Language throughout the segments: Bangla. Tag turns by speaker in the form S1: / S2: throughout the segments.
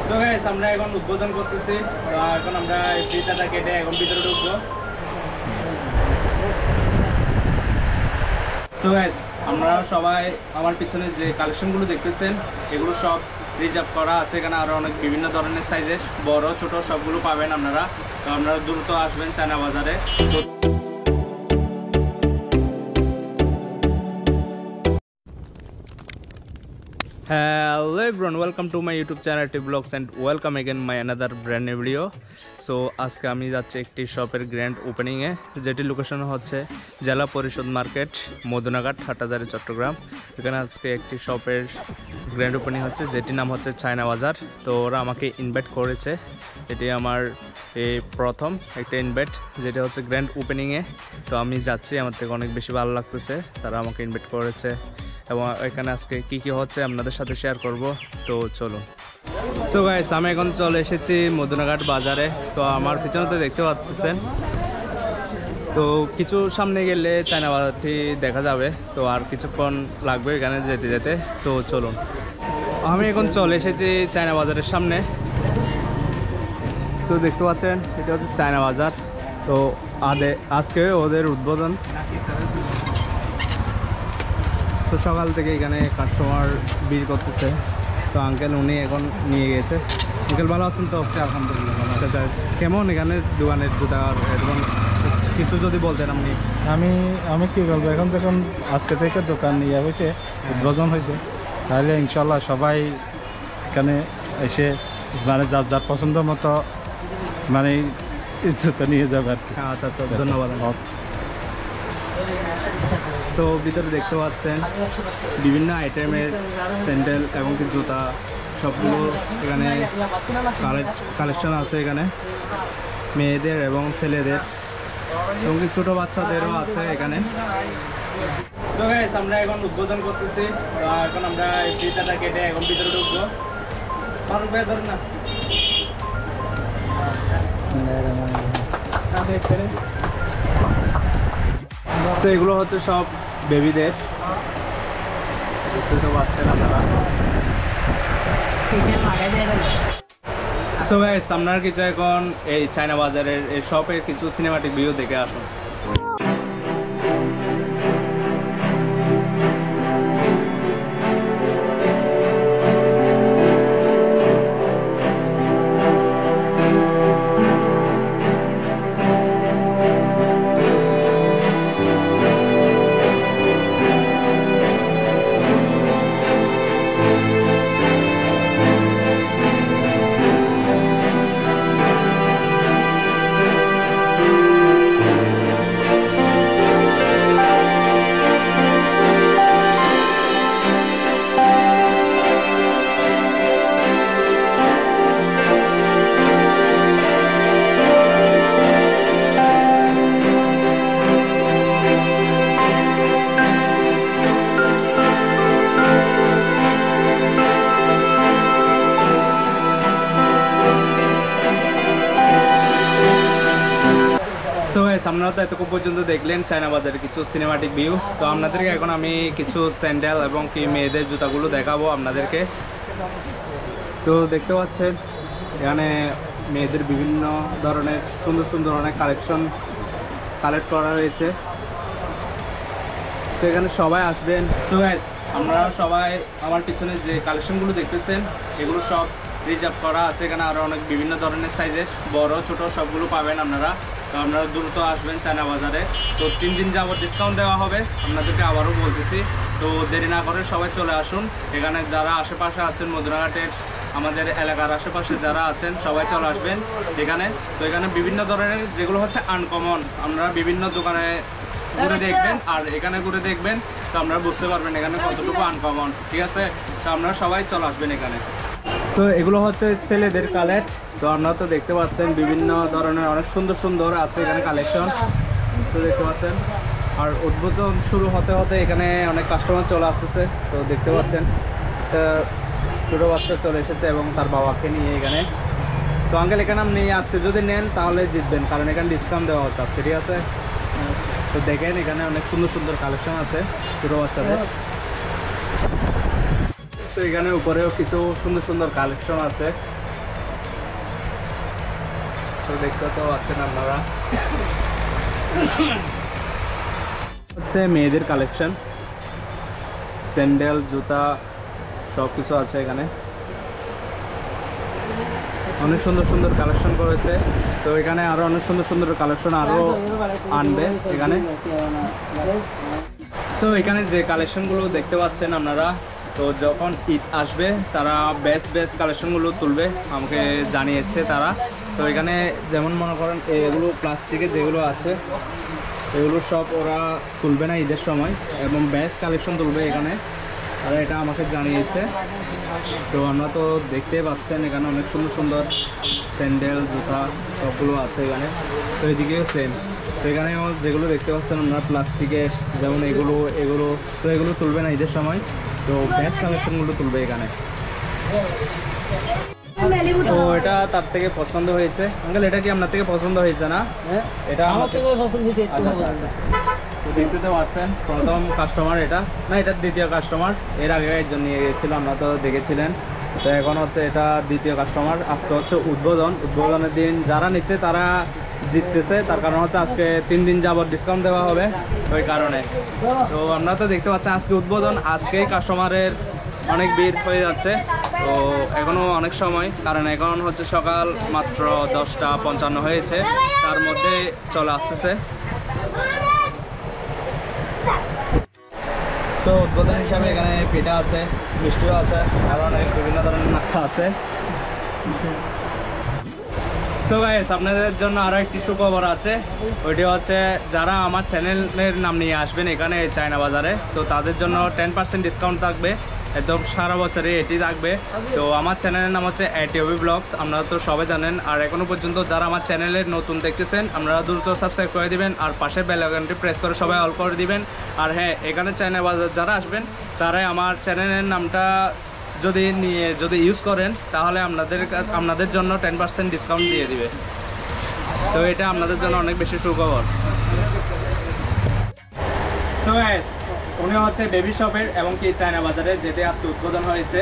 S1: সো গাইস আমরা এখন উদ্বোধন করতেছি। তো এখন আমরা এই ফ্রিজটা কেটে এখন ভিতরে ঢুকবো। সো গাইস আমরা সবাই আমার পিছনে যে কালেকশনগুলো দেখতেছেন এগুলো সব রিজার্ভ করা আছে। এখানে আরও অনেক বিভিন্ন ধরনের সাইজের বড় ছোট সবগুলো পাবেন আপনারা। তো আপনারা দ্রুত আসবেন চায়না বাজারে। Hello everyone, welcome to my YouTube channel T Vlogs and welcome again my another brand new video. So আজকে আমি যাচ্ছি একটি শপের গ্র্যান্ড ওপেনিংয়ে, যেটি লোকেশন হচ্ছে জেলা পরিষদ মার্কেট, মদুনাঘাট, হাটহাজারী, চট্টগ্রাম। এখানে আজকে একটি শপের গ্র্যান্ড ওপেনিং হচ্ছে, যেটির নাম হচ্ছে চায়না বাজার। তো ওরা আমাকে ইনভাইট করেছে, এটি আমার এই প্রথম একটা ইনভাইট, যেটা হচ্ছে গ্র্যান্ড ওপেনিংয়ে। তো আমি যাচ্ছি, আমার থেকে অনেক বেশি ভালো লাগতেছে, তারা আমাকে ইনভাইট করেছে এবং এখানে আজকে কি কি হচ্ছে আপনাদের সাথে শেয়ার করব। তো চলুন। সো গাইস আমি এখন চলে এসেছি মদুনাঘাট বাজারে। তো আমার পিছনে তো দেখতে পাচ্ছেন, তো কিছু সামনে গেলে চায়না বাজারটি দেখা যাবে। তো আর কিছুক্ষণ লাগবে এখানে যেতে যেতে। তো চলুন, আমি এখন চলে এসেছি চায়না বাজারের সামনে। তো দেখতে পাচ্ছেন এটা হচ্ছে চায়না বাজার। তো আজকে ওদের উদ্বোধন। তো সকাল থেকে এখানে কাস্টমার ভিড় করতেছে। তো আঙ্কেল উনি এখন নিয়ে গিয়েছে। আঙ্কেল ভালো আছেন তো?
S2: আলহামদুলিল্লাহ।
S1: আচ্ছা, কেমন এখানে দোকানের জুতার এরকম কিছু যদি বলতেন আপনি।
S2: আমি কি বলবো, এখন যখন আজকে থেকে দোকান নিয়ে হয়েছে, উদ্বোধন হয়েছে, তাহলে ইনশাল্লাহ সবাই এখানে এসে মানে যার যার পছন্দ মতো মানে জুতা নিয়ে যাবে আর কি।
S1: আচ্ছা আচ্ছা, ধন্যবাদ। সো ভিতরে দেখতে পাচ্ছেন বিভিন্ন আইটেমের স্যান্ডেল এবং কি জুতা সবগুলো এখানে কালেকশন আছে। এখানে মেয়েদের এবং ছেলেদের এবং কি ছোটো বাচ্চাদেরও আছে এখানে। সো গাইস আমরা এখন উদ্বোধন করতেছি। তো এখন আমরা এই ফ্রিজটা কেটে এখন ভিতরে ঢুকবো। ধরুন না, তো এগুলো হচ্ছে সব বেবিদের, বুঝতে তো পারছেন আপনারা। সো গাইস আপনার কিছু এখন এই চায়না বাজারের এই শপের কিছু সিনেমাটিক ভিউ দেখে আসুন। সো গাইস আপনারা তো এতক্ষণ পর্যন্ত দেখলেন চায়না বাজারের কিছু সিনেমাটিক ভিউ। তো আপনাদেরকে এখন আমি কিছু স্যান্ডেল এবং কি মেয়েদের জুতাগুলো দেখাবো আপনাদেরকে। তো দেখতে পাচ্ছেন এখানে মেয়েদের বিভিন্ন ধরনের সুন্দর সুন্দর অনেক কালেকশন কালেক্ট করা রয়েছে। তো এখানে সবাই আসবেন। সো গাইস আমরা সবাই আমার পিছনে যে কালেকশনগুলো দেখতেছেন এগুলো সব রিজার্ভ করা আছে। এখানে আরও অনেক বিভিন্ন ধরনের সাইজের বড় ছোট সবগুলো পাবেন আপনারা। তো আপনারা দ্রুত আসবেন চায়না বাজারে। তো 3 দিন যাবত ডিসকাউন্ট দেওয়া হবে আপনাদেরকে, আবারও বলতেছি। তো দেরি না করে সবাই চলে আসুন। এখানে যারা আশেপাশে আছেন মদুনাঘাটের, আমাদের এলাকার আশেপাশে যারা আছেন সবাই চলে আসবেন এখানে। তো এখানে বিভিন্ন ধরনের যেগুলো হচ্ছে আনকমন আপনারা বিভিন্ন দোকানে ঘুরে দেখবেন আর এখানে ঘুরে দেখবেন। তো আপনারা বুঝতে পারবেন এখানে কতটুকু আনকমন, ঠিক আছে? তো আপনারা সবাই চলে আসবেন এখানে। তো এগুলো হচ্ছে ছেলেদের কালেক্ট। তো আপনারা তো দেখতে পাচ্ছেন বিভিন্ন ধরনের অনেক সুন্দর সুন্দর আছে এখানে কালেকশন। তো দেখতে পাচ্ছেন আর উদ্বোধন শুরু হতে হতে এখানে অনেক কাস্টমার চলে আসতেছে। তো দেখতে পাচ্ছেন ছোটো বাচ্চা চলে এসেছে এবং তার বাবাকে নিয়ে এখানে। তো আঙ্কেল এখানে আপনি আজকে যদি নেন তাহলে জিতবেন, কারণ এখানে ডিসকাউন্ট দেওয়া হচ্ছে আজকে, ঠিক আছে? তো দেখেন এখানে অনেক সুন্দর সুন্দর কালেকশন আছে ছোটো বাচ্চাদের। তো এখানে উপরেও কিছু সুন্দর সুন্দর কালেকশন আছে। তো দেখতে তো পাচ্ছেন আপনারা হচ্ছে মেয়েদের কালেকশন, স্যান্ডেল, জুতা সব কিছু আছে এখানে। অনেক সুন্দর সুন্দর কালেকশন করেছে। তো এখানে আরো অনেক সুন্দর সুন্দর কালেকশন আরো আনবে এখানে। সো এখানে যে কালেকশনগুলো দেখতে পাচ্ছেন আপনারা, তো যখন ঈদ আসবে তারা বেস্ট বেস্ট কালেকশনগুলো তুলবে আমাকে জানিয়েছে তারা। তো এখানে যেমন মনে করেন এগুলো প্লাস্টিকের যেগুলো আছে এগুলো সব ওরা তুলবে না ঈদের সময়, এবং বেস্ট কালেকশন তুলবে এখানে, আর এটা আমাকে জানিয়েছে। তো আমরা তো দেখতেই পাচ্ছেন এখানে অনেক সুন্দর সুন্দর স্যান্ডেল, জুতা সবগুলো আছে এখানে। তো এদিকেও সেম। তো এখানেও যেগুলো দেখতে পাচ্ছেন আমরা প্লাস্টিকের, যেমন এগুলো তো এগুলো তুলবে না ঈদের সময়, তো বেস্ট কালেকশনগুলো তুলবে এখানে। তো এটা তার থেকে পছন্দ হয়েছে। আঙ্কেল এটা কি আপনার থেকে পছন্দ হয়েছে না? এটা আমার থেকে পছন্দ হয়েছে। তো দেখতে তো পাচ্ছেন প্রথম কাস্টমার এটা, না এটা দ্বিতীয় কাস্টমার। এর আগে একজন নিয়ে গিয়েছিল, আমরা তো দেখেছিলেন। তো এখন হচ্ছে এটা দ্বিতীয় কাস্টমার। আজকে হচ্ছে উদ্বোধনের দিন। যারা নিচ্ছে তারা জিততেছে, তার কারণ হচ্ছে আজকে 3 দিন যাবত ডিসকাউন্ট দেওয়া হবে ওই কারণে। তো আমরা তো দেখতে পাচ্ছি আজকে উদ্বোধন, আজকেই কাস্টমারের অনেক ভিড় হয়ে যাচ্ছে। তো এখনও অনেক সময়, কারণ এখন হচ্ছে সকাল মাত্র 10:55 হয়েছে, তার মধ্যে চলে আসতেছে। তো উদ্বোধন হিসাবে এখানে পিঠা আছে, মিষ্টিও আছে, আর অনেক বিভিন্ন ধরনের নাস্তা আছে। সো গাইস, আপনাদের জন্য আরও একটি সুখবর আছে। ওইটি হচ্ছে যারা আমার চ্যানেলের নাম নিয়ে আসবেন এখানে চায়না বাজারে, তো তাদের জন্য 10% ডিসকাউন্ট থাকবে, একদম সারা বছরে এটি থাকবে। তো আমার চ্যানেলের নাম হচ্ছে ATOB ব্লগস, আপনারা তো সবাই জানেন। আর এখনও পর্যন্ত যারা আমার চ্যানেলের নতুন দেখতেছেন আপনারা দ্রুত সাবস্ক্রাইব করে দিবেন, আর পাশে বেল আইকনটি প্রেস করে সবাই অল করে দিবেন। আর হ্যাঁ, এখানে চায়না বাজার যারা আসবেন তারাই আমার চ্যানেলের নামটা যদি ইউজ করেন তাহলে আপনাদের জন্য 10% ডিসকাউন্ট দিয়ে দিবে। তো এটা আপনাদের জন্য অনেক বেশি সুখবর। সো গাইস, উনি হচ্ছে বেবি শপের এবং কি চায়না বাজারে, যেটি আজকে উদ্বোধন হয়েছে।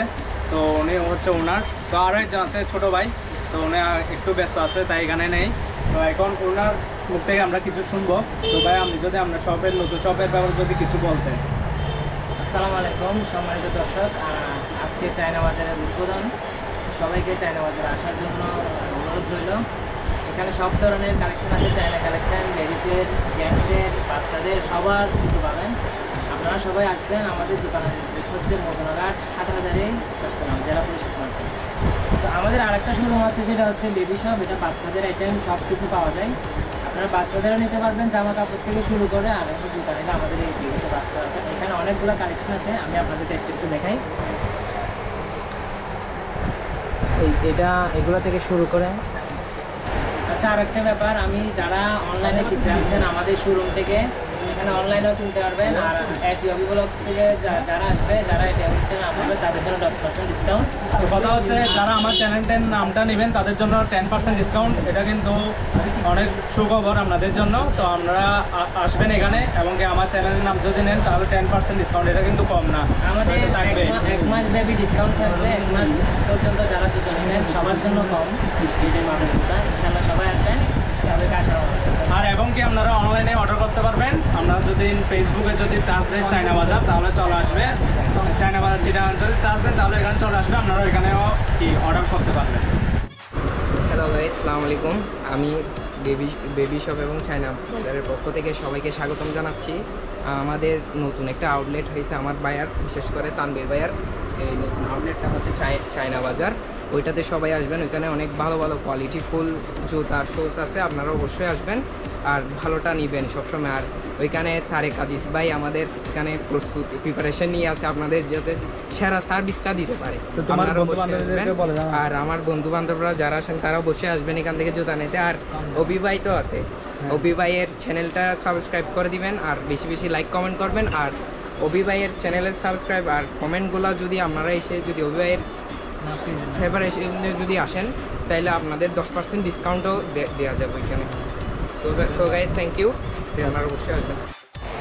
S1: তো উনি হচ্ছে ওনার। তো আরও একজন আছে ছোটো ভাই, তো উনি একটু ব্যস্ত আছে তাই এখানে নেই। তো এখন ওনার মুখ থেকে আমরা কিছু শুনবো। তো ভাই, আপনি যদি আপনার শপের নতুন শপের ব্যাপারে যদি কিছু বলতেন।
S3: আসসালামু আলাইকুম সম্মানিত দর্শক, আজকে চায়না বাজারের উদ্বোধন। সবাইকে চায়না বাজারে আসার জন্য অনুরোধ রইল। এখানে সব ধরনের কালেকশন আছে, চায়না কালেকশন, লেডিসের, জেন্টসের, বাচ্চাদের সবার কিছু পাবেন। আপনারা সবাই আসবেন। আমাদের দোকানের হচ্ছে মদনাঘাট, হাটহাজারি, চট্টগ্রাম জেলা পরিষদ মার্কেট। তো আমাদের আরেকটা শোরুম আছে, সেটা হচ্ছে বেবি শপ। এটা বাচ্চাদের আইটেম সব কিছু পাওয়া যায়। আপনারা বাচ্চাদেরও নিতে পারবেন, জামা কাপড় থেকে শুরু করে। আর এখন জুতা নিলে আমাদের এই বেবি শপ আসতে পারবেন। এখানে অনেকগুলো কালেকশন আছে, আমি আপনাদের একটু দেখাই। এগুলো থেকে শুরু করে। আচ্ছা, আরেকটা ব্যাপার, আমি যারা অনলাইনে কিনতে আসছেন আমাদের শোরুম থেকে, এখানে অনলাইনেও কিনতে পারবেন। আর ATOB ব্লগস থেকে যারা আসবে, যারা এটা হচ্ছে আমাদের, তাদের জন্য 10% ডিসকাউন্ট।
S1: তো কথা হচ্ছে যারা আমার চ্যানেলটার নামটা নেবেন তাদের জন্য 10% ডিসকাউন্ট। এটা কিন্তু অনেক সুখবর আপনাদের জন্য। তো আপনারা আসবেন এখানে, এবং কি আমার চ্যানেলের নাম যদি নেন তাহলে 10% ডিসকাউন্ট। এটা কিন্তু কম না,
S3: আমাদের
S1: থাকবে।
S3: 1 মাস ব্যাপী ডিসকাউন্ট থাকবে। 1 মাস পর্যন্ত যারা জুতো নেবেন সবার জন্য কম। ঈদের মাসের জুতা ইনশাআল্লাহ সবাই আসবেন, তাদেরকে আসার অনুরোধ।
S1: আর এবং কি আপনারা অনলাইনে অর্ডার করতে পারবেন। আপনারা যদি ফেসবুকে যদি চার্জ দেন চায়না বাজার, তাহলে চলে আসবে। চায়না বাজার চিটাগাং যদি চার্জ দেন তাহলে এখানে চলে আসবে, আপনারা এখানেও কি অর্ডার করতে পারবেন।
S4: হ্যালো গাইস, আসসালামু আলাইকুম। আমি বেবি শপ এবং চায়না বাজারের পক্ষ থেকে সবাইকে স্বাগতম জানাচ্ছি। আমাদের নতুন একটা আউটলেট হয়েছে আমার বায়ার, বিশেষ করে তানবীর বায়ার। এই নতুন আউটলেটটা হচ্ছে চায়না বাজার, ওইটাতে সবাই আসবেন। ওইখানে অনেক ভালো ভালো কোয়ালিটি ফুল জুতা শোস আছে, আপনারা অবশ্যই আসবেন আর ভালোটা নেবেন সবসময়। আর ওইখানে তারেক আজিজ ভাই আমাদের এখানে প্রিপারেশন নিয়ে আছে আপনাদের যাতে সেরা সার্ভিসটা দিতে পারে। আপনারা অবশ্যই আসবেন। আর আমার বন্ধু বান্ধবরা যারা আসেন তারা অবশ্যই আসবেন এখান থেকে জুতা নিতে। আর অভি ভাই তো আছে, অভি ভাইয়ের চ্যানেলটা সাবস্ক্রাইব করে দিবেন আর বেশি বেশি লাইক কমেন্ট করবেন। আর অভি ভাইয়ের চ্যানেলের সাবস্ক্রাইব আর কমেন্টগুলো যদি আপনারা এসে যদি অভি ভাইয়ের সেপারেশনে যদি আসেন তাহলে আপনাদের 10% ডিসকাউন্টও দেওয়া যাবে ওইখানে। So guys, thank you. আপনারা অবশ্যই আসবেন।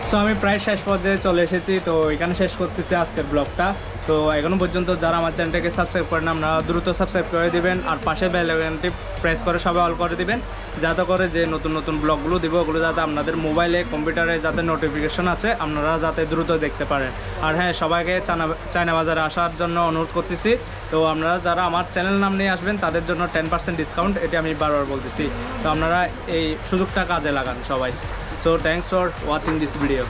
S1: সো আমি প্রায় শেষ পর্যায়ে চলে এসেছি। তো এখানে শেষ করতেছি আজকের ব্লগটা। তো এখনো পর্যন্ত যারা আমার চ্যানেলটাকে সাবস্ক্রাইব করেন আপনারা দ্রুত সাবস্ক্রাইব করে দিবেন, আর পাশে বেল আইকনটি প্রেস করে সবাই অল করে দিবেন, যাতে করে যে নতুন নতুন ব্লগগুলো দিব ওগুলো যাতে আপনাদের মোবাইলে কম্পিউটারে যাতে নোটিফিকেশন আছে আপনারা যাতে দ্রুত দেখতে পারেন। আর হ্যাঁ, সবাইকে চায়না বাজারে আসার জন্য অনুরোধ করতেছি। তো আপনারা যারা আমার চ্যানেল নাম নিয়ে আসবেন তাদের জন্য 10% ডিসকাউন্ট, এটা আমি বারবার বলতেছি। তো আপনারা এই সুযোগটা কাজে লাগান সবাই। So thanks for watching this video.